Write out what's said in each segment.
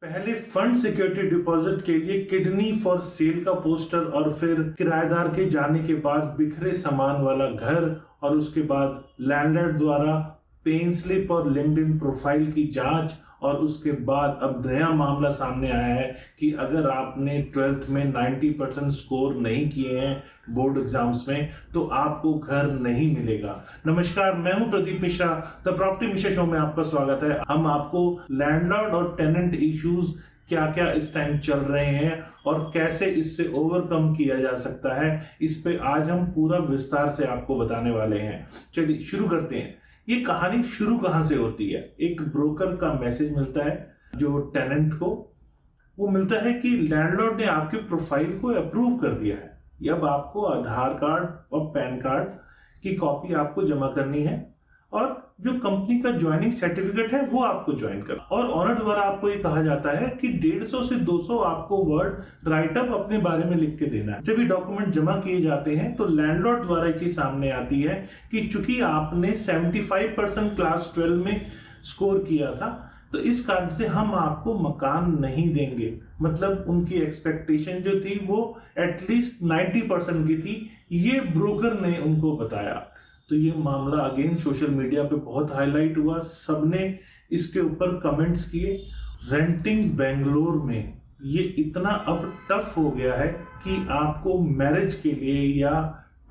पहले fund security deposit के लिए किडनी फॉर सेल का पोस्टर और फिर किराएदार के जाने के बाद बिखरे सामान वाला घर और उसके बाद लैंडलॉर्ड द्वारा पेन स्लिप और लिंक्डइन प्रोफाइल की जांच और उसके बाद अब नया मामला सामने आया है कि अगर आपने 12th में 90% स्कोर नहीं किए हैं बोर्ड एग्जाम्स में तो आपको घर नहीं मिलेगा। नमस्कार, मैं हूं Pradeep Mishra. The property Mishra show में आपका स्वागत है। हम आपको लैंडलॉर्ड और टेनेंट इश्यूज क्या क्या इस टाइम चल रहे हैं और कैसे इससे ओवरकम किया जा सकता है, इस पे आज हम पूरा विस्तार से आपको बताने वाले हैं। चलिए शुरू करते हैं। ये कहानी शुरू कहां से होती है? एक ब्रोकर का मैसेज मिलता है जो टेनेंट को, वो मिलता है कि लैंडलॉर्ड ने आपके प्रोफाइल को अप्रूव कर दिया है। अब आपको आधार कार्ड और पैन कार्ड की कॉपी आपको जमा करनी है और जो कंपनी का ज्वाइनिंग सर्टिफिकेट है वो आपको ज्वाइन करना। और ऑनर द्वारा आपको ये कहा जाता है कि 150 से 200 आपको वर्ड राइटअप अपने बारे में लिख के देना है। जब ये डॉक्यूमेंट जमा किए जाते हैं तो लैंडलॉर्ड द्वारा एक चीज सामने आती है कि चूंकि आपने 75% क्लास 12 में स्कोर किया था तो इस कारण से हम आपको मकान नहीं देंगे। मतलब उनकी एक्सपेक्टेशन जो थी वो एटलीस्ट 90% की थी, ये ब्रोकर ने उनको बताया। तो ये मामला अगेन सोशल मीडिया पे बहुत हाईलाइट हुआ, सबने इसके ऊपर कमेंट्स किए। रेंटिंग बेंगलोर में ये इतना अब टफ हो गया है कि आपको मैरिज के लिए या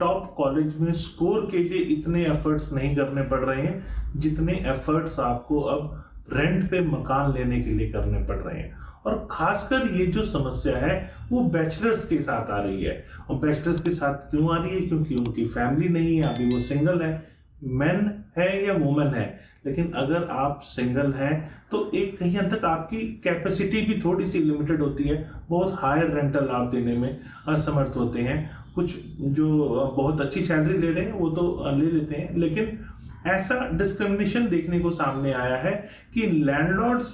टॉप कॉलेज में स्कोर के लिए इतने एफर्ट्स नहीं करने पड़ रहे हैं जितने एफर्ट्स आपको अब रेंट पे मकान लेने के लिए करने पड़ रहे हैं। और खासकर ये जो समस्या है वो बैचलर्स के साथ आ रही है। और बैचलर्स के साथ क्यों आ रही है? क्योंकि उनकी फैमिली नहीं है, अभी वो सिंगल है, मैन है या वुमन है। लेकिन अगर आप सिंगल हैं तो एक कहीं हद तक आपकी कैपेसिटी भी थोड़ी सी लिमिटेड होती है, बहुत हायर रेंटल आप देने में असमर्थ होते हैं। कुछ जो बहुत अच्छी सैलरी ले रहे हैं वो तो ले लेते हैं, लेकिन ऐसा डिस्क्रिमिनेशन देखने को सामने आया है कि लैंडलॉर्ड्स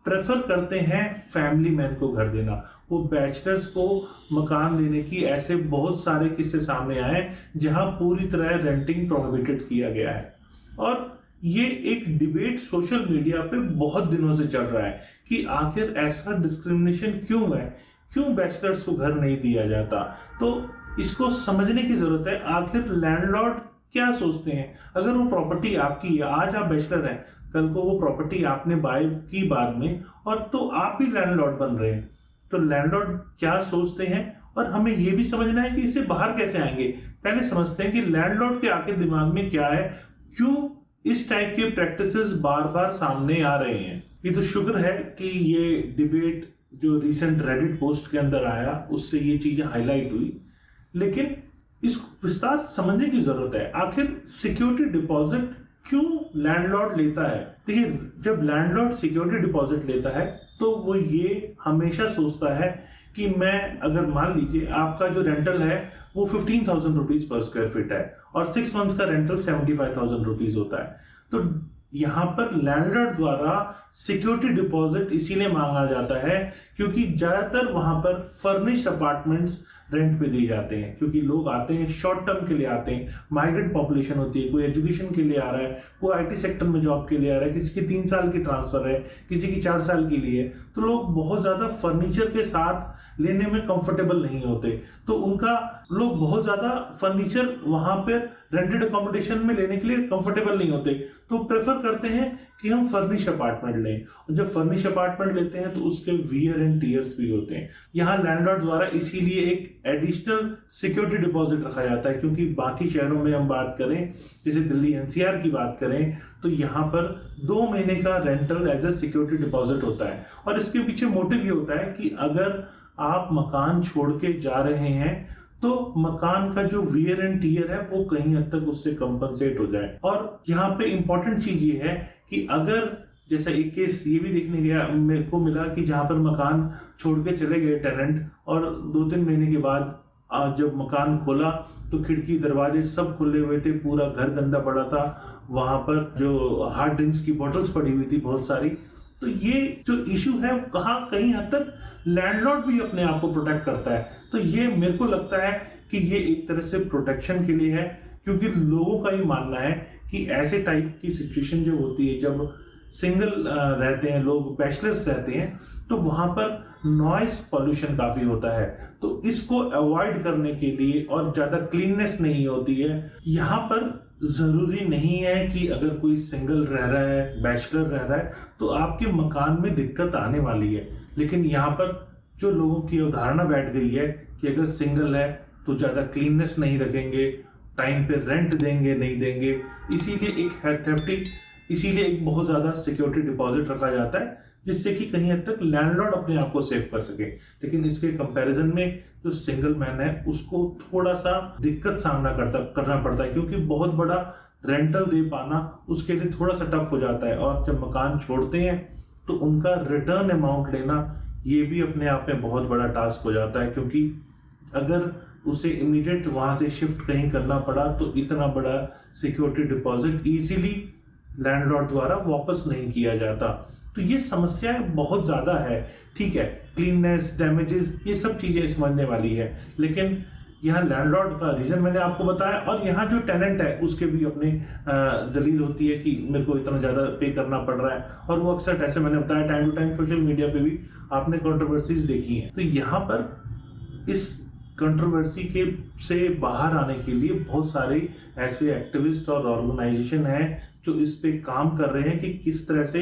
प्रेफर करते हैं फैमिली मैन को घर देना, वो बैचलर्स को मकान लेने की ऐसे बहुत सारे किस्से सामने आए जहां पूरी तरह रेंटिंग प्रोहिबिटेड किया गया है। और ये एक डिबेट सोशल मीडिया पे बहुत दिनों से चल रहा है कि आखिर ऐसा डिस्क्रिमिनेशन क्यों है, क्यों बैचलर्स को घर नहीं दिया जाता। तो इसको समझने की जरूरत है। आखिर लैंडलॉर्ड क्या सोचते हैं? अगर वो प्रॉपर्टी आपकी है, आज आप बैचलर हैं, कल को वो प्रॉपर्टी आपने बाय की बाद में और तो आप भी लैंडलॉर्ड बन रहे हैं, तो लैंडलॉर्ड क्या सोचते हैं और हमें ये भी समझना है कि इससे बाहर कैसे आएंगे। पहले समझते हैं कि लैंडलॉर्ड के आखिर दिमाग में क्या है, क्यों इस टाइप के प्रैक्टिसेस बार बार सामने आ रहे हैं। ये तो शुक्र है कि ये डिबेट जो रिसेंट रेडिट पोस्ट के अंदर आया उससे ये चीजें हाईलाइट हुई, लेकिन इसको विस्तार समझने की जरूरत है। आखिर सिक्योरिटी डिपॉजिट क्यों लैंडलॉर्ड लेता है? देखिए, जब लैंडलॉर्ड सिक्योरिटी डिपॉजिट लेता है तो वो ये हमेशा सोचता है कि मैं, अगर मान लीजिए आपका जो रेंटल है वो 15,000 रुपीज पर स्क्वायर फीट है और 6 मंथ्स का रेंटल 75,000 रुपीज होता है, तो यहां पर लैंडलॉर्ड द्वारा सिक्योरिटी डिपॉजिट इसीलिए मांगा जाता है क्योंकि ज्यादातर वहां पर फर्निश्ड अपार्टमेंट्स रेंट पे दिए जाते हैं। क्योंकि लोग आते हैं शॉर्ट टर्म के लिए आते हैं, माइग्रेंट पॉपुलेशन होती है, कोई एजुकेशन के लिए आ रहा है, कोई आईटी सेक्टर में जॉब के लिए आ रहा है, किसी की 3 साल की ट्रांसफर है, किसी की 4 साल के लिए। तो लोग बहुत ज्यादा फर्नीचर के साथ लेने में कंफर्टेबल नहीं होते, तो उनका लोग बहुत ज्यादा फर्नीचर वहां पर रेंटेड अकोमोडेशन में लेने के लिए कंफर्टेबल नहीं होते, तो प्रेफर करते हैं कि हम फर्निश अपार्टमेंट लें। और जब फर्निश अपार्टमेंट लेते हैं तो उसके वियर एंड टीयर्स भी होते हैं। यहाँ लैंडलॉर्ड द्वारा इसीलिए एक एडिशनल सिक्योरिटी डिपॉजिट रखा जाता है, क्योंकि बाकी शहरों में हम बात करें, जैसे दिल्ली एनसीआर की बात करें, तो यहाँ पर 2 महीने का rental as a security deposit होता है। और इसके पीछे मोटिव ये होता है कि अगर आप मकान छोड़ के जा रहे हैं तो मकान का जो वियर एंड टीयर है वो कहीं हद तक उससे कंपनसेट हो जाए। और यहाँ पे इंपॉर्टेंट चीज ये है कि अगर, जैसा एक केस ये भी देखने गया मेरे को मिला कि जहां पर मकान छोड़ के चले गए टेनेंट और 2-3 महीने के बाद जब मकान खोला तो खिड़की दरवाजे सब खुले हुए थे, पूरा घर गंदा पड़ा था, वहां पर जो हार्ड ड्रिंक्स की बोतल्स पड़ी हुई थी बहुत सारी। तो ये जो इशू है कहाँ कहीं हद तक लैंडलॉर्ड भी अपने आप को प्रोटेक्ट करता है। तो ये मेरे को लगता है कि ये एक तरह से प्रोटेक्शन के लिए है, क्योंकि लोगों का ही मानना है कि ऐसे टाइप की सिचुएशन जो होती है, जब सिंगल रहते हैं, लोग बैचलर्स रहते हैं, तो वहां पर नॉइस पॉल्यूशन काफी होता है। तो इसको अवॉइड करने के लिए, और ज्यादा क्लीननेस नहीं होती है यहाँ पर। जरूरी नहीं है कि अगर कोई सिंगल रह रहा है, बैचलर रह रहा है, तो आपके मकान में दिक्कत आने वाली है। लेकिन यहाँ पर जो लोगों की अवधारणा बैठ गई है कि अगर सिंगल है तो ज्यादा क्लीननेस नहीं रखेंगे, टाइम पे रेंट देंगे नहीं देंगे, इसीलिए एक बहुत ज्यादा सिक्योरिटी डिपॉजिट रखा जाता है, जिससे कि कहीं हद तक लैंडलॉर्ड अपने आप को सेव कर सके। लेकिन इसके कंपैरिजन में जो सिंगल मैन है उसको थोड़ा सा दिक्कत सामना करना पड़ता है, क्योंकि बहुत बड़ा रेंटल दे पाना उसके लिए थोड़ा सा टफ हो जाता है। और जब मकान छोड़ते हैं तो उनका रिटर्न अमाउंट लेना ये भी अपने आप में बहुत बड़ा टास्क हो जाता है, क्योंकि अगर उसे इमीडिएट वहां से शिफ्ट कहीं करना पड़ा तो इतना बड़ा सिक्योरिटी डिपॉजिट इजीली लैंडलॉर्ड द्वारा वापस नहीं किया जाता। तो ये समस्याएं बहुत ज्यादा है। ठीक है, क्लीननेस, डैमेजेस, ये सब चीजें समझने वाली है, लेकिन यहाँ लैंडलॉर्ड का रीजन मैंने आपको बताया, और यहाँ जो टेनेंट है उसके भी अपनी दलील होती है कि मेरे को इतना ज्यादा पे करना पड़ रहा है। और वो अक्सर, ऐसे मैंने बताया, time to time social media पे भी आपने कंट्रोवर्सीज देखी हैं। तो यहाँ पर इस कंट्रोवर्सी के से बाहर आने के लिए बहुत सारे ऐसे एक्टिविस्ट और ऑर्गेनाइजेशन हैं जो इस पे काम कर रहे हैं कि किस तरह से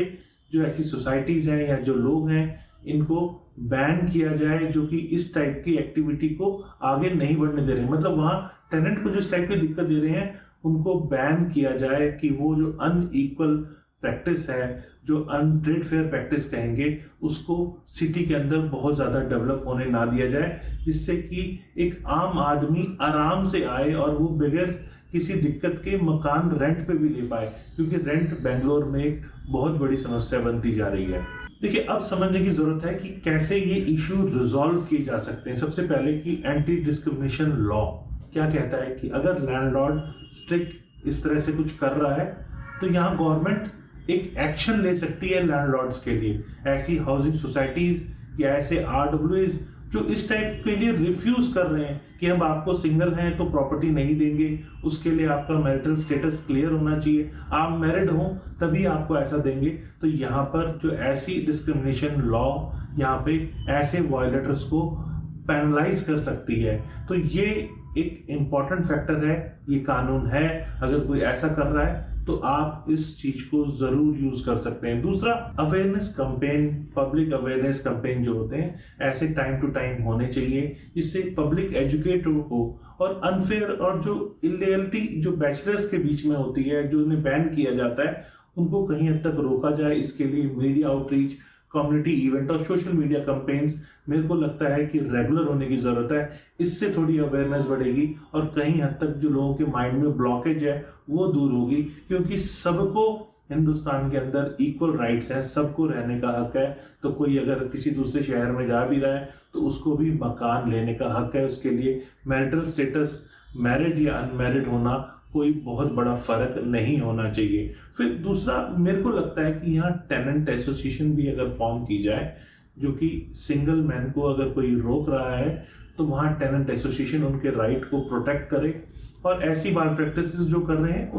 जो ऐसी सोसाइटीज हैं या जो लोग हैं इनको बैन किया जाए, जो कि इस टाइप की एक्टिविटी को आगे नहीं बढ़ने दे रहे हैं। मतलब वहां टेनेंट को जिस टाइप की दिक्कत दे रहे हैं उनको बैन किया जाए, कि वो जो अनइक्वल प्रैक्टिस है, जो अनट्रेड फेयर प्रैक्टिस कहेंगे, उसको सिटी के अंदर बहुत ज्यादा डेवलप होने ना दिया जाए, जिससे कि एक आम आदमी आराम से आए और वो बगैर किसी दिक्कत के मकान रेंट पे भी ले पाए, क्योंकि रेंट बेंगलोर में एक बहुत बड़ी समस्या बनती जा रही है। देखिए, अब समझने की जरूरत है कि कैसे ये इश्यू रिजॉल्व किए जा सकते हैं। सबसे पहले कि एंटी डिस्क्रिमिनेशन लॉ क्या कहता है कि अगर लैंडलॉर्ड स्ट्रिक्ट इस तरह से कुछ कर रहा है तो यहाँ गवर्नमेंट एक एक्शन ले सकती है लैंडलॉर्ड्स के लिए। ऐसी हाउसिंग सोसाइटीज या ऐसे आरडब्ल्यूएज जो इस टाइप के लिए रिफ्यूज कर रहे हैं कि हम आपको सिंगल हैं तो प्रॉपर्टी नहीं देंगे, उसके लिए आपका मैरिटल स्टेटस क्लियर होना चाहिए, आप मैरिड हो तभी आपको ऐसा देंगे। तो यहाँ पर जो ऐसी डिस्क्रिमिनेशन लॉ यहाँ पे ऐसे वायलेटर्स को पेनलाइज कर सकती है। तो ये एक इंपॉर्टेंट फैक्टर है, ये कानून है। अगर कोई ऐसा कर रहा है तो आप इस चीज को जरूर यूज कर सकते हैं। दूसरा, awareness campaign, public awareness campaign जो होते हैं ऐसे टाइम टू टाइम होने चाहिए, जिससे पब्लिक एजुकेट हो। और अनफेयर और जो इलीगलिटी जो बैचलर्स के बीच में होती है, जो उन्हें बैन किया जाता है, उनको कहीं हद तक रोका जाए। इसके लिए मीडिया आउटरीच, कम्युनिटी इवेंट और सोशल मीडिया कैंपेन्स मेरे को लगता है कि रेगुलर होने की जरूरत है। इससे थोड़ी अवेयरनेस बढ़ेगी और कहीं हद तक जो लोगों के माइंड में ब्लॉकेज है वो दूर होगी, क्योंकि सबको हिंदुस्तान के अंदर इक्वल राइट्स हैं, सबको रहने का हक है। तो कोई अगर किसी दूसरे शहर में जा भी रहा है तो उसको भी मकान लेने का हक है। उसके लिए मैरिटल स्टेटस, मैरिड या अनमैरिड होना कोई बहुत बड़ा फर्क नहीं होना चाहिए। फिर दूसरा, मेरे को लगता है कि यहाँ टेनेंट एसोसिएशन भी अगर फॉर्म की जाए, जो कि सिंगल मैन को अगर कोई रोक रहा है तो वहाँ टेनेंट एसोसिएशन उनके राइट को प्रोटेक्ट करे, और ऐसी माल प्रैक्टिसेस जो कर रहे हैं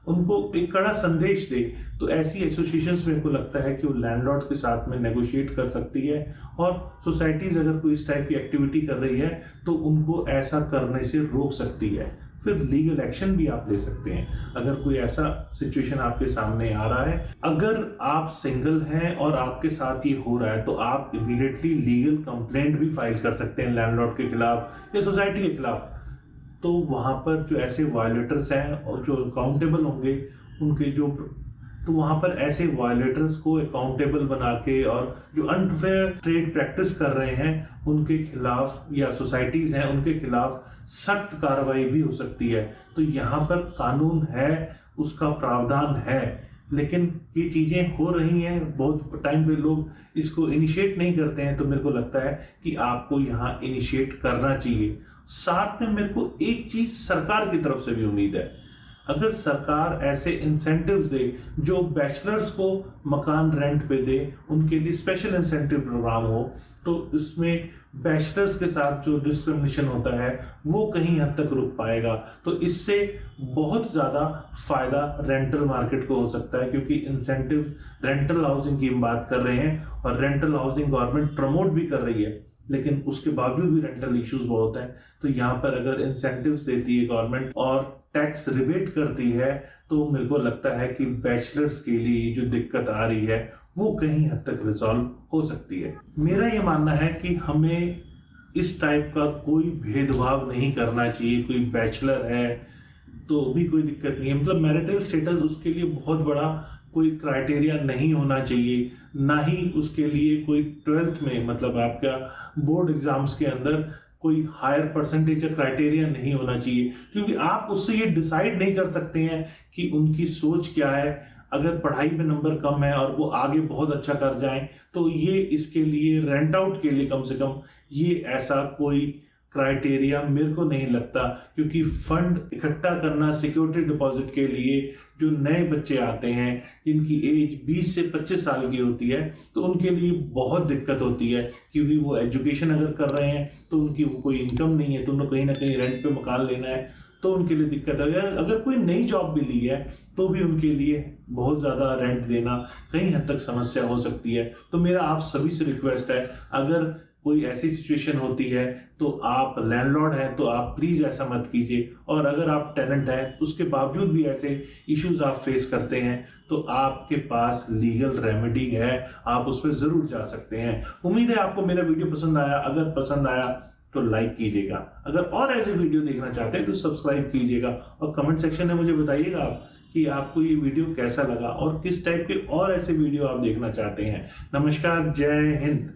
उनको एक कड़ा संदेश दे। तो ऐसी एसोसिएशंस मेरे को लगता है कि वो लैंडलॉर्ड्स के साथ में नेगोशिएट कर सकती है, और सोसाइटीज अगर कोई इस टाइप की एक्टिविटी कर रही है तो उनको ऐसा करने से रोक सकती है। फिर लीगल एक्शन भी आप ले सकते हैं अगर कोई ऐसा सिचुएशन आपके सामने आ रहा है। अगर आप सिंगल हैं और आपके साथ ये हो रहा है तो आप इमीडिएटली लीगल कंप्लेंट भी फाइल कर सकते हैं लैंडलॉर्ड के खिलाफ या सोसाइटी के खिलाफ। तो वहां पर जो ऐसे वायलेटर्स हैं और जो अकाउंटेबल होंगे उनके तो वहां पर ऐसे वायलेटर्स को अकाउंटेबल बना के, और जो अनफेयर ट्रेड प्रैक्टिस कर रहे हैं उनके खिलाफ या सोसाइटीज हैं उनके खिलाफ सख्त कार्रवाई भी हो सकती है। तो यहाँ पर कानून है, उसका प्रावधान है, लेकिन ये चीजें हो रही हैं। बहुत टाइम पे लोग इसको इनिशिएट नहीं करते हैं। तो मेरे को लगता है कि आपको यहाँ इनिशिएट करना चाहिए। साथ में मेरे को एक चीज सरकार की तरफ से भी उम्मीद है। अगर सरकार ऐसे इंसेंटिव्स दे जो बैचलर्स को मकान रेंट पे दे, उनके लिए स्पेशल इंसेंटिव प्रोग्राम हो, तो इसमें बैचलर्स के साथ जो डिस्क्रिमिनेशन होता है वो कहीं हद तक रुक पाएगा। तो इससे बहुत ज़्यादा फायदा रेंटल मार्केट को हो सकता है, क्योंकि इंसेंटिव रेंटल हाउसिंग की हम बात कर रहे हैं और रेंटल हाउसिंग गवर्नमेंट प्रमोट भी कर रही है, लेकिन उसके बावजूद भी रेंटल इश्यूज बहुत हैं। तो यहाँ पर अगर इंसेंटिव्स देती है गवर्नमेंट और टैक्स रिबेट करती है, तो मेरे को लगता है कि बैचलर्स के लिए जो दिक्कत आ रही है वो कहीं हद तक रिजॉल्व हो सकती है। मेरा ये मानना है कि हमें इस टाइप का कोई भेदभाव नहीं करना चाहिए। कोई बैचलर है तो भी कोई दिक्कत नहीं है, मतलब मैरिटल स्टेटस उसके लिए बहुत बड़ा कोई क्राइटेरिया नहीं होना चाहिए, ना ही उसके लिए कोई 12th में मतलब आपका बोर्ड एग्जाम्स के अंदर कोई हायर परसेंटेज या क्राइटेरिया नहीं होना चाहिए, क्योंकि आप उससे ये डिसाइड नहीं कर सकते हैं कि उनकी सोच क्या है। अगर पढ़ाई में नंबर कम है और वो आगे बहुत अच्छा कर जाएं, तो ये इसके लिए रेंट आउट के लिए कम से कम ये ऐसा कोई क्राइटेरिया मेरे को नहीं लगता, क्योंकि फंड इकट्ठा करना सिक्योरिटी डिपॉजिट के लिए जो नए बच्चे आते हैं जिनकी एज 20 से 25 साल की होती है, तो उनके लिए बहुत दिक्कत होती है, क्योंकि वो एजुकेशन अगर कर रहे हैं तो उनकी कोई इनकम नहीं है, तो उन्हें कहीं ना कहीं रेंट पे मकान लेना है, तो उनके लिए दिक्कत है। अगर कोई नई जॉब भी ली है तो भी उनके लिए बहुत ज़्यादा रेंट देना कहीं हद तक समस्या हो सकती है। तो मेरा आप सभी से रिक्वेस्ट है, अगर कोई ऐसी सिचुएशन होती है तो आप लैंडलॉर्ड हैं तो आप प्लीज़ ऐसा मत कीजिए, और अगर आप टेनेंट हैं उसके बावजूद भी ऐसे इश्यूज आप फेस करते हैं तो आपके पास लीगल रेमेडी है, आप उस पर ज़रूर जा सकते हैं। उम्मीद है आपको मेरा वीडियो पसंद आया। अगर पसंद आया तो लाइक कीजिएगा, अगर और ऐसे वीडियो देखना चाहते हैं तो सब्सक्राइब कीजिएगा, और कमेंट सेक्शन में मुझे बताइएगा आप कि आपको ये वीडियो कैसा लगा और किस टाइप के और ऐसे वीडियो आप देखना चाहते हैं। नमस्कार, जय हिंद।